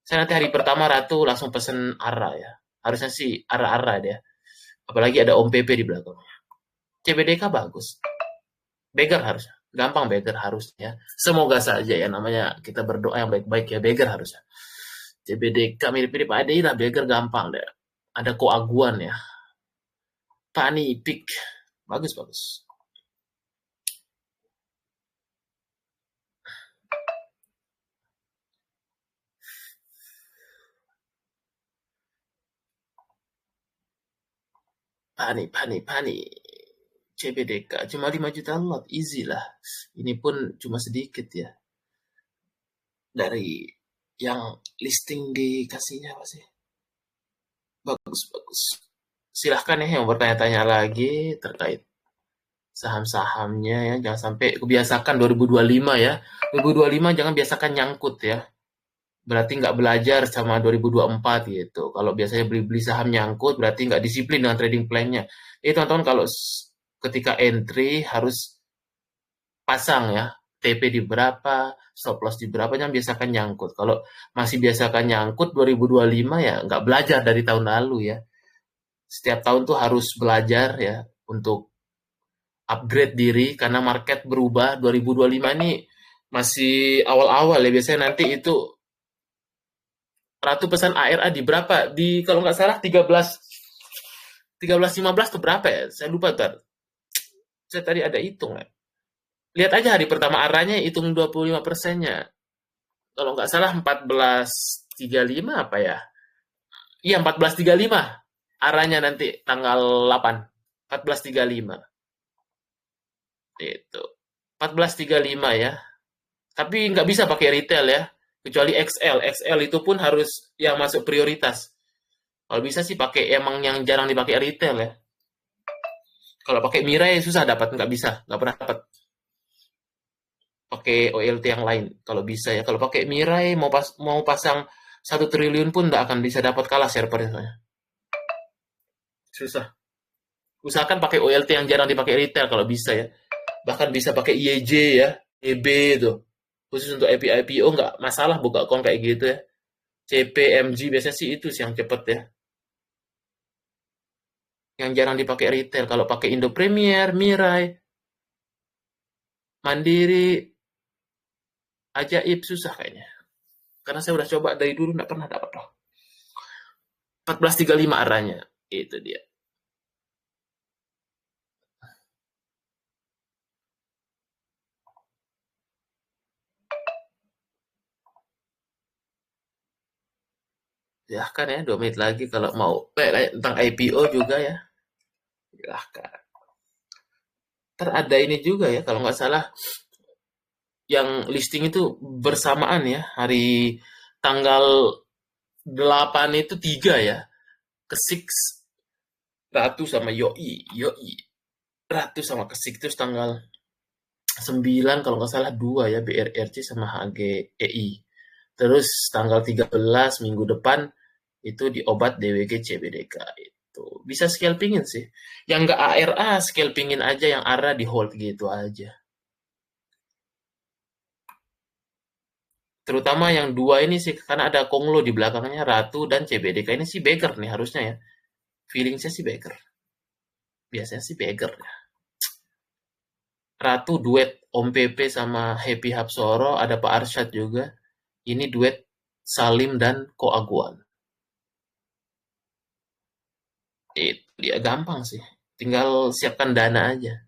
Saya nanti hari pertama Ratu langsung pesen ARA ya. Harusnya sih ARA-ARA dia. Apalagi ada Om PP di belakangnya. CBDK bagus. Beggar harusnya. Gampang beggar harusnya. Semoga saja ya, namanya kita berdoa yang baik-baik ya, beggar harusnya. CBDK mirip-mirip ADI lah, beggar gampang deh. Ada koaguan ya. Panipik. Bagus-bagus. Pani. CBDK cuma 5 juta lot, easy lah. Ini pun cuma sedikit ya. Dari yang listing dikasihnya apa sih? Bagus. Silahkan ya yang bertanya-tanya lagi terkait saham-sahamnya ya. Jangan sampai kebiasakan 2025 ya. 2025 jangan biasakan nyangkut ya. Berarti nggak belajar sama 2024 gitu. Kalau biasanya beli-beli saham nyangkut, berarti nggak disiplin dengan trading plan-nya. Teman-teman kalau ketika entry harus pasang ya. TP di berapa, stop loss di berapa, jangan biasakan nyangkut. Kalau masih biasakan nyangkut 2025 ya nggak belajar dari tahun lalu ya. Setiap tahun tuh harus belajar ya untuk upgrade diri karena market berubah. 2025 ini masih awal-awal ya, biasanya nanti itu Ratu pesan ARA di berapa? Di kalau nggak salah 13 15 tuh berapa ya? Saya lupa ntar. Saya tadi ada hitung ya. Lihat aja hari pertama ARA-nya hitung 25%-nya. Kalau nggak salah 14,35 apa ya? Iya 14,35. ARA-nya nanti tanggal 8. 14,35. Itu. 14,35 ya. Tapi nggak bisa pakai retail ya. Kecuali XL. XL itu pun harus yang masuk prioritas. Kalau bisa sih pakai emang yang jarang dipakai retail ya. Kalau pakai Mirai susah dapat, nggak bisa, nggak pernah dapat. Pakai OLT yang lain kalau bisa ya. Kalau pakai Mirai mau pasang 1 triliun pun nggak akan bisa dapat, kalah servernya. Susah. Usahakan pakai OLT yang jarang dipakai retail kalau bisa ya. Bahkan bisa pakai IEJ ya, EB itu. Khusus untuk IPO nggak masalah buka account kayak gitu ya. CP, MG biasanya sih itu sih yang cepet ya. Yang jarang dipakai retail. Kalau pakai Indo Premier, Mirai, Mandiri, Ajaib susah kayaknya. Karena saya udah coba dari dulu nggak pernah dapat loh. 14,35 arahnya. Itu dia. Silahkan ya, 2 menit lagi kalau mau tentang IPO juga ya. Silahkan. Ntar ada ini juga ya, kalau nggak salah yang listing itu bersamaan ya, hari tanggal 8 itu 3 ya, Kesik Ratu sama Yoi Ratu sama Kesik terus tanggal 9 kalau nggak salah 2 ya, BRRC sama HGEI. Terus tanggal 13 minggu depan itu di obat DWG CBDK itu. Bisa scalpingin sih. Yang nggak ARA scalpingin aja, yang ARA di hold gitu aja. Terutama yang 2 ini sih, karena ada Konglo di belakangnya, Ratu dan CBDK ini sih beggar nih harusnya ya. Feeling saya sih beggar. Biasanya sih beggar ya. Ratu duet Om PP sama Happy Hapsoro, ada Pak Arsyad juga. Ini duet Salim dan Ko Aguan. Itu dia gampang sih. Tinggal siapkan dana aja.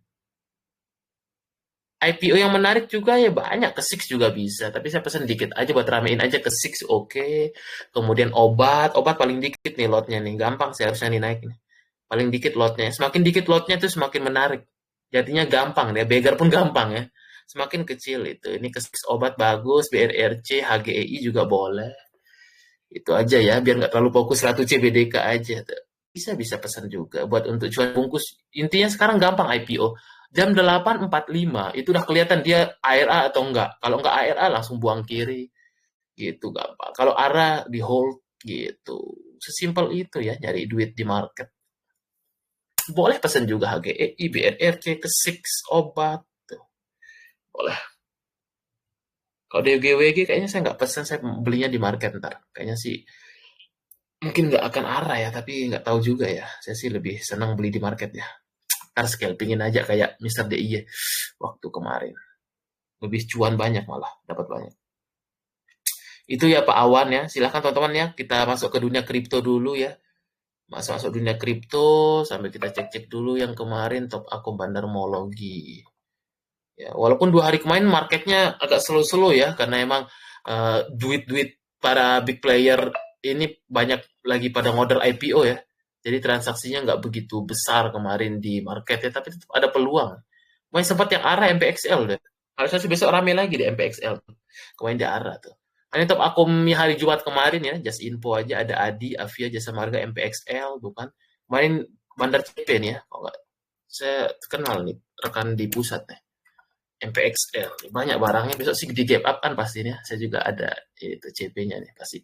IPO yang menarik juga ya banyak, ke Six juga bisa. Tapi saya pesan dikit aja buat ramein aja, ke Six oke. Kemudian obat paling dikit nih lotnya nih. Gampang sih harusnya nih naik nih. Paling dikit lotnya. Semakin dikit lotnya tuh semakin menarik. Jadinya gampang deh. Beggar pun gampang ya. Semakin kecil itu. Ini ke Six obat bagus, BRRC, HGEI juga boleh. Itu aja ya, biar nggak terlalu fokus 100 CBDK aja tuh. Bisa pesan juga buat untuk cuan bungkus. Intinya sekarang gampang IPO. Jam 8.45 itu udah kelihatan dia ARA atau enggak. Kalau enggak ARA langsung buang kiri. gitu gampang. Kalau ARA di hold gitu. Sesimpel itu ya nyari duit di market. Boleh pesan juga HGEI, BNRC, Kesix, obat. Tuh. Boleh. Kalau DGWG kayaknya saya nggak pesan, saya belinya di market ntar. Kayaknya sih mungkin nggak akan arah ya, tapi nggak tahu juga ya. Saya sih lebih senang beli di market ya. Ntar scalpingin aja kayak Mister DIY waktu kemarin. Lebih cuan banyak malah, dapat banyak. Itu ya Pak Awan ya. Silahkan teman-teman ya, kita masuk ke dunia kripto dulu ya. Masuk-masuk dunia kripto sambil kita cek-cek dulu yang kemarin top akun Bandarmologi. Ya, walaupun 2 hari kemarin marketnya agak slow-slow ya, karena emang duit-duit para big player ini banyak lagi pada model IPO ya. Jadi transaksinya nggak begitu besar kemarin di market ya, tapi tetap ada peluang. Main sempat yang arah MPXL deh. Harusnya sih besok rame lagi di MPXL. Kemarin di arah tuh. Ini top akun hari Jumat kemarin ya, just info aja ada Adi, Avia, Jasa Marga, MPXL, bukan. Kemarin Bandar CP nih ya, kalau nggak saya kenal nih rekan di pusat nih. MPXL. Banyak barangnya besok sih di gap up kan pastinya. Saya juga ada itu CP-nya nih pasti.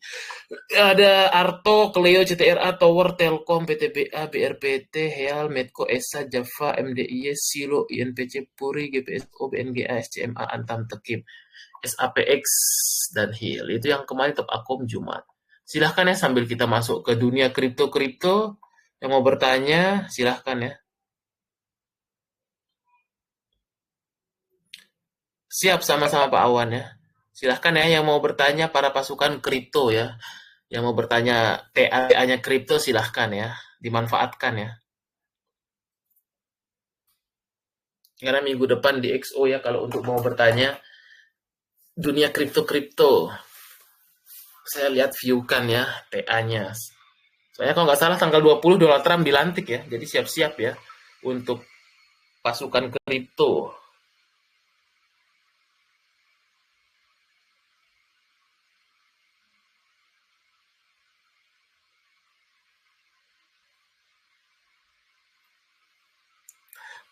Ada Arto, Cleo, CTRA, Tower, Telkom, PTBA, BRPT, Heal, Medco, ESA, Java, MDIY, Silo, INPC, Puri, GPSO, BNGA, SCMA, Antam, Tekim, SAPX, dan Heal. Itu yang kemarin top akum Jumat. Silahkan ya sambil kita masuk ke dunia kripto-kripto. Yang mau bertanya, silahkan ya. Siap sama-sama Pak Awan ya. Silahkan ya yang mau bertanya para pasukan kripto ya. Yang mau bertanya TA-nya kripto silahkan ya. Dimanfaatkan ya. Karena minggu depan di XO ya kalau untuk mau bertanya dunia kripto-kripto. Saya lihat view kan ya TA-nya. Soalnya kalau nggak salah tanggal 20 Donald Trump dilantik ya. Jadi siap-siap ya untuk pasukan kripto.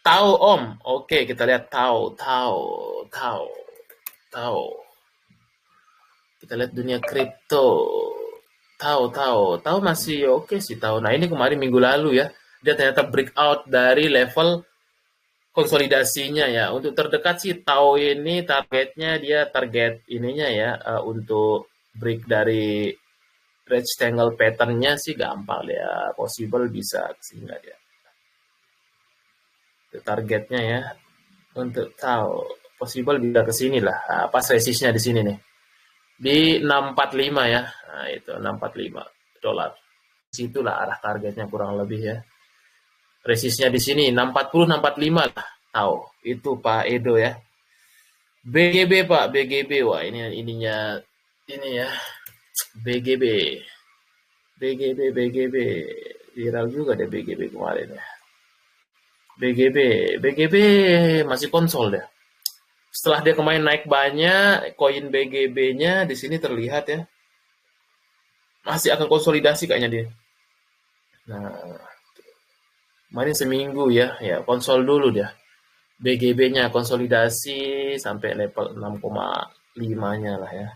Tahu Om. Oke, kita lihat tahu. Kita lihat dunia kripto. Tahu masih oke sih tahu. Nah ini kemarin minggu lalu ya, dia ternyata breakout dari level konsolidasinya ya. Untuk terdekat sih tahu ini targetnya dia target ininya ya untuk break dari rectangle pattern-nya sih gampang ya, possible bisa sehingga dia. Itu targetnya ya untuk tahu possible bisa ke sini lah. Nah, pas resistnya di sini nih. Di 645 ya. Nah, itu 645 dolar. Situlah arah targetnya kurang lebih ya. Resistnya di sini 640 645 lah. Tahu. Itu Pak Edo ya. BGB Pak, BGB. Wah, ini ininya ini ya. BGB. BGB. Viral juga deh BGB kemarin ya. BGB. BGB masih konsol deh. Setelah dia kemarin naik banyak, koin BGB-nya di sini terlihat ya. Masih akan konsolidasi kayaknya dia. Nah, kemarin seminggu ya, ya konsol dulu dia. BGB-nya konsolidasi sampai level 6,5-nya lah ya.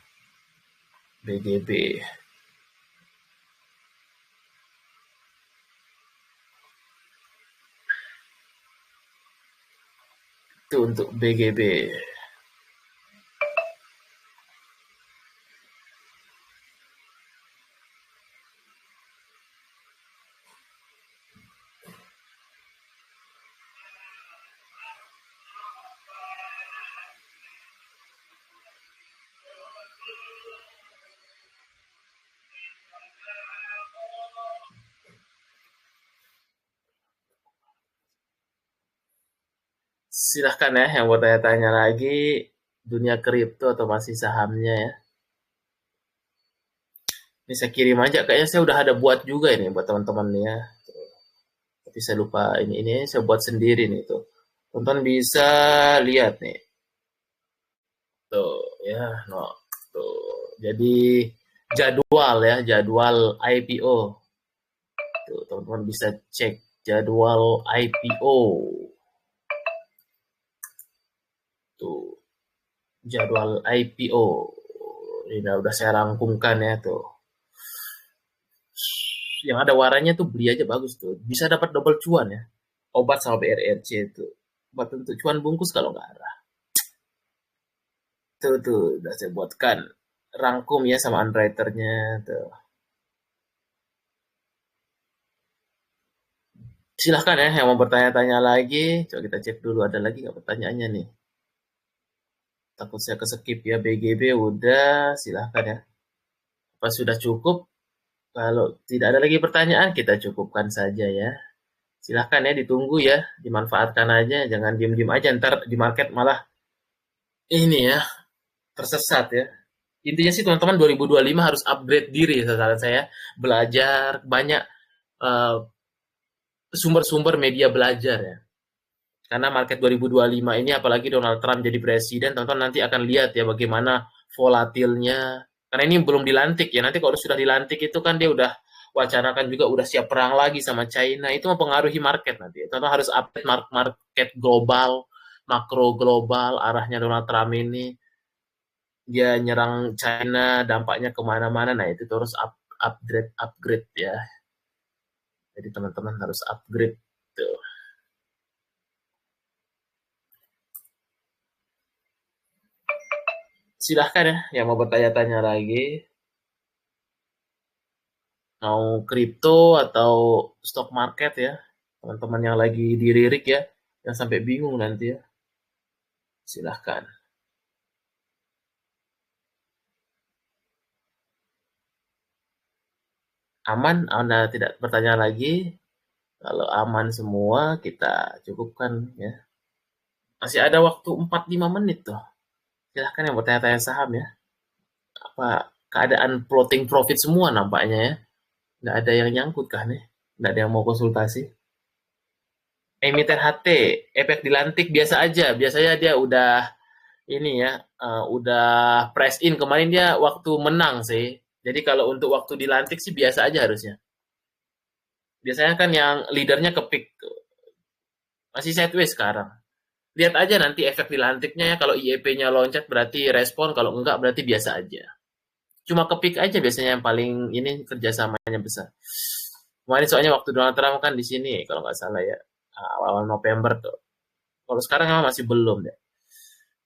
BGB. Itu untuk BGB. Silahkan ya yang mau tanya-tanya lagi dunia kripto atau masih sahamnya ya. Ini saya kirim aja, kayaknya saya udah ada buat juga ini buat teman-teman nih ya. Tapi saya lupa ini saya buat sendiri nih tuh. Tonton bisa lihat nih. Tuh ya, no. Tuh. Jadi jadwal ya, jadwal IPO. Tuh, teman-teman bisa cek jadwal IPO. Tuh, jadwal IPO. Ini udah saya rangkumkan ya tuh. Yang ada warnanya tuh beli aja bagus tuh. Bisa dapat double cuan ya. Obat sama BRRC itu. Obat untuk cuan bungkus kalau nggak arah. Tuh, udah saya buatkan. Rangkum ya sama underwriternya tuh. Silahkan ya yang mau bertanya-tanya lagi. Coba kita cek dulu ada lagi nggak pertanyaannya nih. Takut saya keskip ya. BGB udah, silahkan ya. Apa sudah cukup? Kalau tidak ada lagi pertanyaan, kita cukupkan saja ya. Silahkan ya, ditunggu ya. Dimanfaatkan aja, jangan diem-diem aja. Ntar di market malah ini ya, tersesat ya. Intinya sih teman-teman 2025 harus upgrade diri saran saya. Belajar, banyak eh, sumber-sumber media belajar ya. Karena market 2025 ini apalagi Donald Trump jadi presiden, teman-teman nanti akan lihat ya bagaimana volatilnya. Karena ini belum dilantik ya. Nanti kalau sudah dilantik itu kan dia udah wacanakan juga udah siap perang lagi sama China. Itu mempengaruhi market nanti. Teman-teman harus update market global, makro global, arahnya Donald Trump ini. Dia nyerang China, dampaknya kemana-mana. Nah itu terus upgrade ya. Jadi teman-teman harus upgrade tuh. Silahkan ya yang mau bertanya-tanya lagi. Mau kripto atau stock market ya. Teman-teman yang lagi diririk ya. Yang sampai bingung nanti ya. Silahkan. Aman, Anda tidak bertanya lagi. Kalau aman semua, kita cukupkan ya. Masih ada waktu 4-5 menit tuh. Silahkan yang bertanya-tanya saham ya. Apa keadaan floating profit semua nampaknya ya. Nggak ada yang nyangkut kah nih? Nggak ada yang mau konsultasi? Emiten HT, efek dilantik biasa aja. Biasanya dia udah ini ya, udah press in. Kemarin dia waktu menang sih. Jadi kalau untuk waktu dilantik sih biasa aja harusnya. Biasanya kan yang leadernya kepik tuh. Masih sideways sekarang. Lihat aja nanti efek dilantiknya ya. Kalau IEP-nya loncat berarti respon, kalau enggak berarti biasa aja. Cuma kepik aja biasanya yang paling ini kerjasamanya besar. Kemarin soalnya waktu Donald Trump kan di sini kalau nggak salah ya, awal November tuh. Kalau sekarang memang masih belum deh.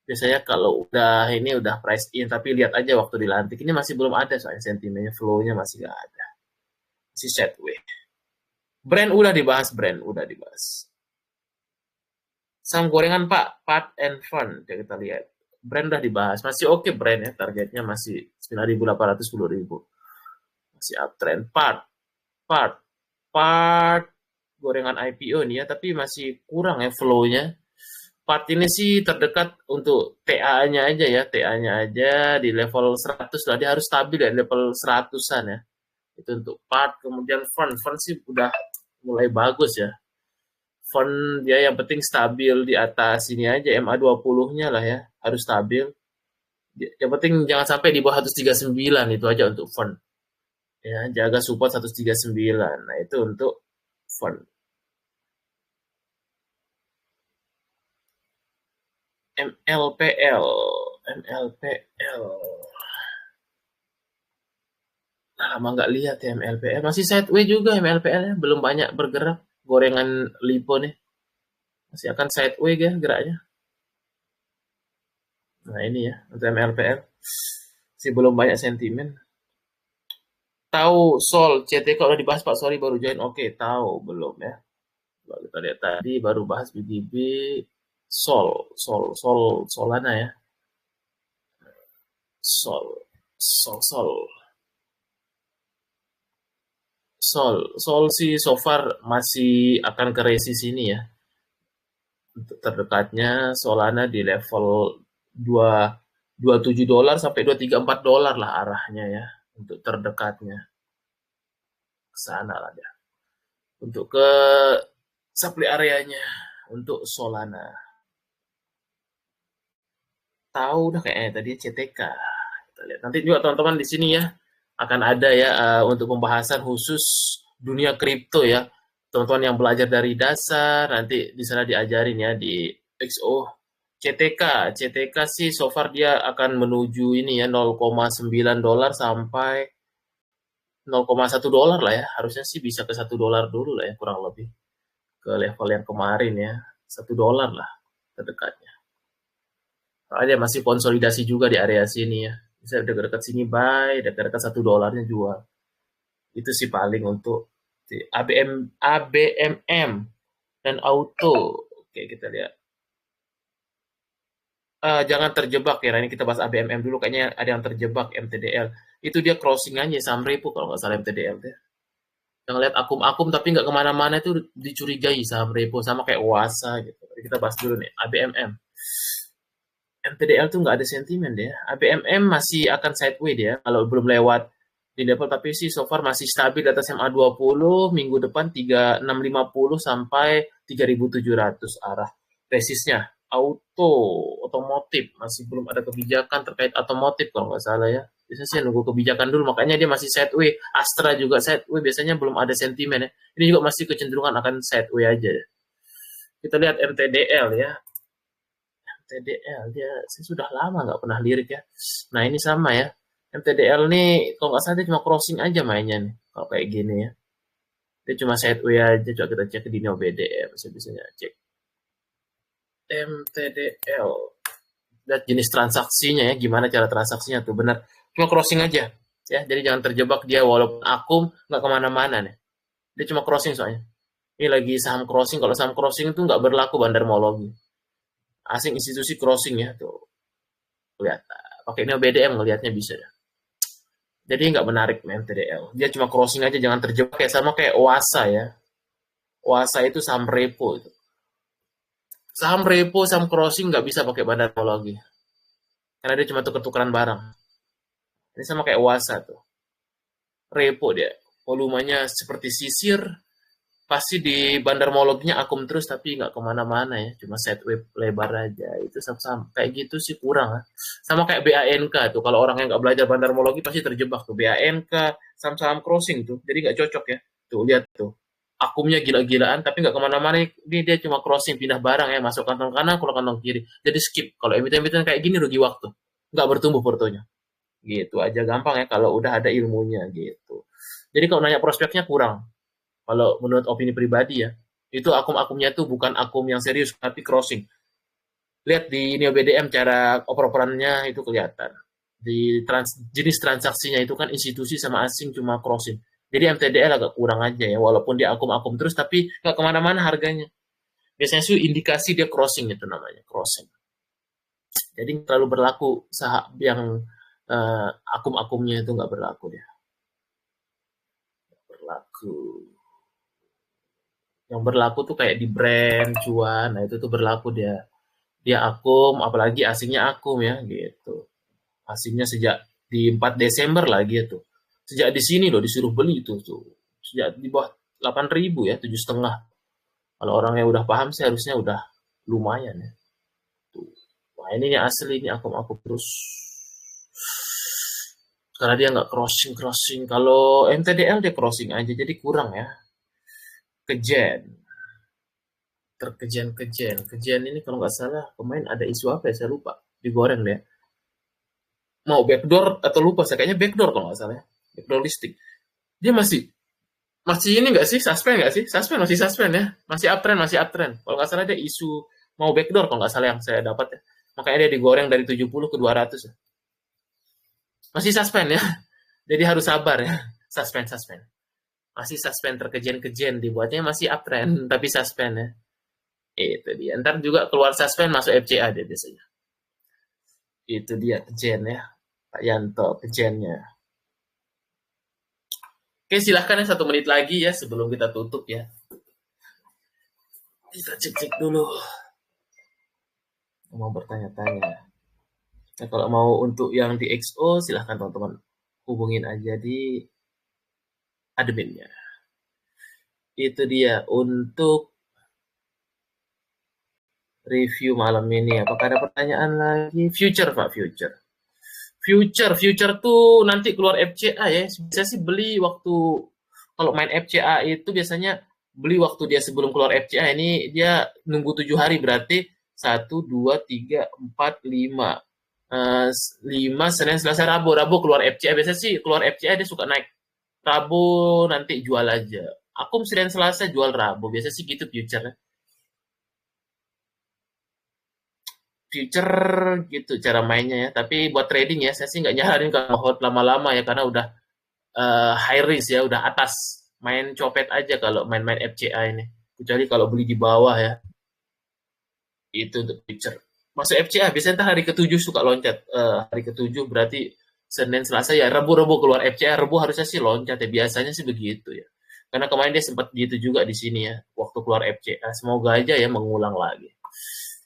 Biasanya kalau udah ini udah price in, tapi lihat aja waktu dilantik ini masih belum ada soalnya sentimennya, flow-nya masih nggak ada. Masih sideways. Brand udah dibahas. Saham gorengan Pak, Pat and Fun. Ya, kita lihat. Brand udah dibahas. Masih oke brand ya, targetnya masih 9.800, 10.000. Masih uptrend. Part, part gorengan IPO nih ya, tapi masih kurang ya flow-nya. Part ini sih terdekat untuk TA-nya aja ya, TA-nya aja di level 100 lah, dia harus stabil ya, level 100-an ya. Itu untuk part, kemudian fund sih udah mulai bagus ya. Fund dia yang penting stabil di atas ini aja, MA20-nya lah ya, harus stabil. Yang penting jangan sampai di bawah 139, itu aja untuk fund. Ya, jaga support 139. Nah, itu untuk fund. MLPL, MLPL. Nah, lama nggak lihat ya MLPL. Masih sideways juga MLPL ya. Belum banyak bergerak. Gorengan lipo nih. Masih akan sideways ya geraknya. Nah ini ya untuk MLPL. Masih belum banyak sentimen. Tahu Sol, CTK udah dibahas Pak, sorry baru join. Oke, tahu belum ya. Kalau kita lihat tadi baru bahas BGB Solana ya. Sol. Sol sih so far masih akan ke resisi ini ya. Untuk terdekatnya Solana di level 2 $27 sampai $234 lah arahnya ya. Untuk terdekatnya. Ke sana lah ya. Untuk ke supply areanya untuk Solana. Tahu udah kayaknya tadi CTK. Kita lihat. Nanti juga teman-teman di sini ya akan ada ya untuk pembahasan khusus dunia kripto ya. Teman-teman yang belajar dari dasar nanti di sana diajarin ya di XO CTK sih so far dia akan menuju ini ya $0,9 sampai $0,1 lah ya. Harusnya sih bisa ke $1 dulu lah ya kurang lebih. Ke level yang kemarin ya. $1 lah terdekatnya. Soalnya dia masih konsolidasi juga di area sini ya. Bisa dekat-dekat sini buy, dekat-dekat $1 jual. Itu sih paling untuk ABMM dan auto. Oke, kita lihat. Jangan terjebak ya. Nah, ini kita bahas ABMM dulu. Kayaknya ada yang terjebak MTDL. Itu dia crossing aja saham repo kalau nggak salah MTDL deh. Yang lihat akum-akum tapi nggak kemana-mana itu dicurigai saham repo sama kayak Wasa gitu. Kita bahas dulu nih ABMM. MTDL tuh nggak ada sentimen deh. ABMM masih akan sideways dia kalau belum lewat di level, tapi sih so far masih stabil di atas MA20, minggu depan 3650 sampai 3700 arah resistnya. Otomotif masih belum ada kebijakan terkait otomotif kalau nggak salah ya. Biasanya sih nunggu kebijakan dulu, makanya dia masih sideways. Astra juga sideways, biasanya belum ada sentimen ya. Ini juga masih kecenderungan akan sideways aja ya. Kita lihat MTDL ya. MTDL dia saya sudah lama nggak pernah lirik ya. Nah ini sama ya. MTDL nih kalau nggak salah dia cuma crossing aja mainnya nih. Kalau kayak gini ya. Dia cuma sideways aja. Coba kita cek di Neo BDM. Saya bisanya cek. MTDL. Lihat jenis transaksinya ya. Gimana cara transaksinya tuh. Benar. Cuma crossing aja. Ya, jadi jangan terjebak dia walaupun akum nggak kemana-mana nih. Dia cuma crossing soalnya. Ini lagi saham crossing. Kalau saham crossing itu nggak berlaku bandarmologi. Asing institusi crossing ya tuh. Lihat. Pakai Neo BDM ngelihatnya bisa ya. Jadi nggak menarik MTDL. Dia cuma crossing aja, jangan terjebak kayak sama kayak Wasa ya. Wasa itu saham repo itu. Saham repo, saham crossing nggak bisa pakai bandarmologi. Karena dia cuma tuker-tukeran barang. Ini sama kayak Wasa tuh. Repo dia. Volumenya seperti sisir. Pasti di bandarmologinya akum terus tapi nggak kemana-mana ya. Cuma sideways lebar aja. Itu sama kayak gitu sih kurang. Sama kayak BANK tuh. Kalau orang yang nggak belajar bandarmologi pasti terjebak tuh. BANK, saham-saham crossing tuh. Jadi nggak cocok ya. Tuh lihat tuh. Akumnya gila-gilaan tapi nggak kemana-mana. Ini dia cuma crossing, pindah barang ya. Masuk kantong kanan, keluar kantong kiri. Jadi skip. Kalau emiten-emiten kayak gini rugi waktu. Nggak bertumbuh portonya. Gitu aja gampang ya kalau udah ada ilmunya gitu. Jadi kalau nanya prospeknya kurang. Kalau menurut opini pribadi ya, itu akum-akumnya tuh bukan akum yang serius, tapi crossing. Lihat di Neo BDM cara oper-operannya itu kelihatan. Di jenis transaksinya itu kan institusi sama asing cuma crossing. Jadi MTDL agak kurang aja ya, walaupun dia akum-akum terus, tapi nggak kemana-mana harganya. Biasanya sih indikasi dia crossing itu namanya, crossing. Jadi terlalu berlaku saham yang akum-akumnya itu nggak berlaku dia. Berlaku. Yang berlaku tuh kayak di brand cuan, nah itu tuh berlaku dia akum, apalagi asingnya akum ya gitu. Asingnya sejak di 4 Desember lagi ya tuh. Sejak di sini loh disuruh beli itu tuh. Sejak di bawah 8.000 ya, 7,5. Kalau orang yang udah paham sih harusnya udah lumayan ya. Tuh. Wah ini yang asli, ini akum-akum terus. Karena dia nggak crossing. Kalau MTDL dia crossing aja, jadi kurang ya. Kejen ini kalau nggak salah kemarin ada isu apa ya, saya lupa, digoreng deh mau backdoor atau lupa saya, kayaknya backdoor kalau nggak salah ya. Backdoor listing dia masih ini nggak sih, suspend nggak sih, masih suspend ya, masih uptrend kalau nggak salah dia isu mau backdoor kalau nggak salah yang saya dapat ya, makanya dia digoreng dari 70 ke 200 ya. Masih suspend ya, jadi harus sabar ya. suspend masih suspend, terkejen dibuatnya masih uptrend tapi suspend ya. Itu dia. Ntar juga keluar suspend masuk FCA dia biasanya. Itu dia kejen ya. Pak Yanto kejennya. Oke silahkan ya 1 menit lagi ya sebelum kita tutup ya. Kita cek dulu. Mau bertanya-tanya. Nah, kalau mau untuk yang di XO silahkan teman-teman hubungin aja di adminnya. Itu dia untuk review malam ini. Apakah ada pertanyaan lagi? Future Pak, future tuh nanti keluar FCA ya. Bisa sih beli waktu, kalau main FCA itu biasanya beli waktu dia sebelum keluar FCA. Ini dia nunggu 7 hari, berarti 1, 2, 3, 4, 5. 5, Senin, Selasa, Rabu. Rabu keluar FCA. Biasanya sih keluar FCA dia suka naik. Rabu nanti jual aja. Aku Senin, Selasa jual Rabu. Biasanya sih gitu future. Future gitu cara mainnya ya. Tapi buat trading ya, saya sih nggak nyaranin kalau hold lama-lama ya. Karena udah high risk ya, udah atas. Main copet aja kalau main-main FCA ini. Kecuali kalau beli di bawah ya. Itu untuk future. Masuk FCA biasanya ntar hari ketujuh suka loncat. Hari ketujuh berarti Senin, Selasa ya. Rabu keluar FCA. Rabu harusnya sih loncat ya. Biasanya sih begitu ya. Karena kemarin dia sempat gitu juga di sini ya. Waktu keluar FCA. Semoga aja ya mengulang lagi.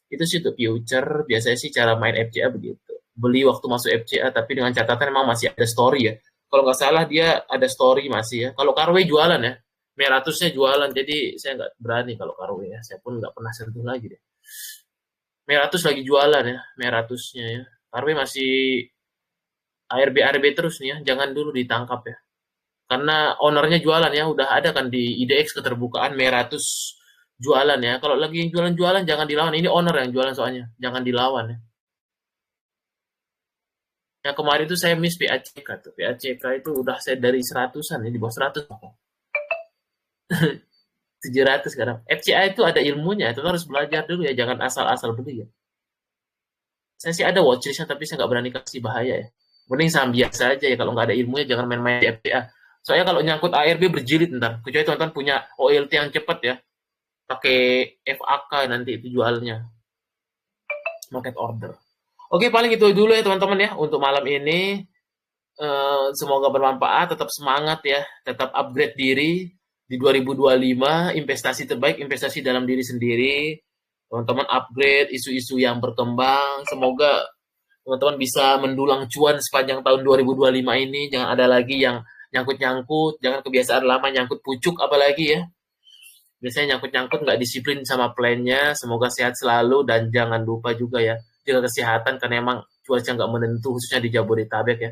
Itu sih untuk future. Biasanya sih cara main FCA begitu. Beli waktu masuk FCA tapi dengan catatan memang masih ada story ya. Kalau nggak salah dia ada story masih ya. Kalau Carway jualan ya. Meratusnya jualan. Jadi saya nggak berani kalau Carway ya. Saya pun nggak pernah sentuh lagi deh. Meratus lagi jualan ya. Meratusnya ya. Carway masih ARB terus nih ya. Jangan dulu ditangkap ya. Karena ownernya jualan ya. Udah ada kan di IDX keterbukaan Meratus jualan ya. Kalau lagi jualan-jualan jangan dilawan. Ini owner yang jualan soalnya. Jangan dilawan ya. Yang kemarin itu saya miss PACK tuh. PACK itu udah saya dari 100-an ya, di bawah 100 bahkan. 700 sekarang. FCA itu ada ilmunya, itu harus belajar dulu ya, jangan asal-asal beli ya. Saya sih ada watchlist tapi saya nggak berani kasih bahaya ya. Mending saham biasa aja ya, kalau nggak ada ilmunya jangan main-main di FCA. Soalnya kalau nyangkut ARB berjilid ntar. Kecuali teman-teman punya OLT yang cepat ya. Pakai FAK nanti itu jualnya. Market order. Oke, paling itu dulu ya teman-teman ya untuk malam ini. Semoga bermanfaat, tetap semangat ya, tetap upgrade diri di 2025, investasi terbaik, investasi dalam diri sendiri. Teman-teman upgrade isu-isu yang berkembang, semoga teman-teman bisa mendulang cuan sepanjang tahun 2025 ini, jangan ada lagi yang nyangkut-nyangkut, jangan kebiasaan lama nyangkut pucuk apalagi ya. Biasanya nyangkut-nyangkut nggak disiplin sama plannya, semoga sehat selalu dan jangan lupa juga ya, jaga kesehatan karena emang cuaca nggak menentu khususnya di Jabodetabek ya.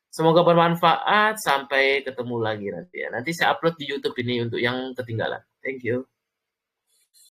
Semoga bermanfaat. Sampai ketemu lagi nanti ya. Nanti saya upload di YouTube ini untuk yang ketinggalan. Thank you.